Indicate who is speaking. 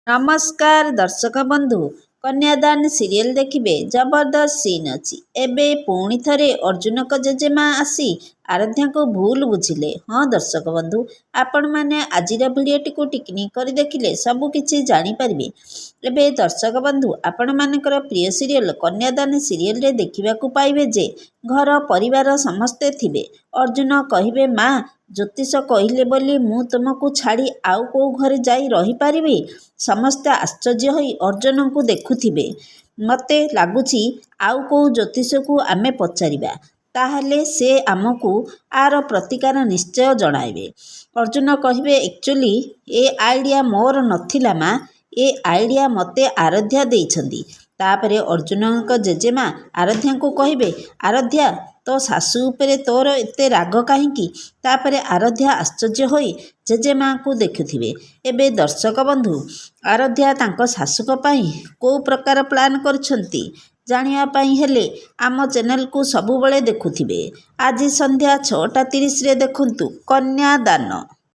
Speaker 1: नमस्कार दर्शक बंधु कन्यादान सीरियल देखिए जबरदस्त सीन अच्छी एबे पुणी थरे अर्जुन को जेजेमा आसी आराध्या को भूल बुझिले। हाँ दर्शक बंधु आपण मैंने आज भिडियोटी को टिकनिक कर देखिले सबकि जानीपारे। एबे दर्शक बंधु आपण मानकर प्रिय सीरियल कन्यादान सीरियल रे देखा पाइबे जे घर परिवार समस्ते थिबे। अर्जुन कहिबे माँ ज्योतिष कहले बोली मु तुमको छाड़ी आउ को घरे जाई रही पारिबी। समस्ते आश्चर्य होई अर्जुन को देखुथिबे। मते लागुची आउ को ज्योतिष को आमे पचारिबा ताहले से आमको आर प्रतिकार निश्चय जणाइबे। अर्जुन कहिबे एक्चुअली ए आइडिया मोर नथिला माँ ए आइडिया मते आराध्या देइछंदी। तापरे अर्जुन को जेजेमा आराध्या को कहिबे आराध्या तो सासू उपरे तोर एते राग कहीं। तापरे आराध्या आश्चर्य होई जेजेमा को देखुथिबे। एबे दर्शक बंधु आराध्या तांको सासुक पई को प्रकार प्लान करछंती जानिया पई हेले आम चैनल को सबुबले देखुथिबे। आज संध्या 6:30 रे देखंतु कन्यादान।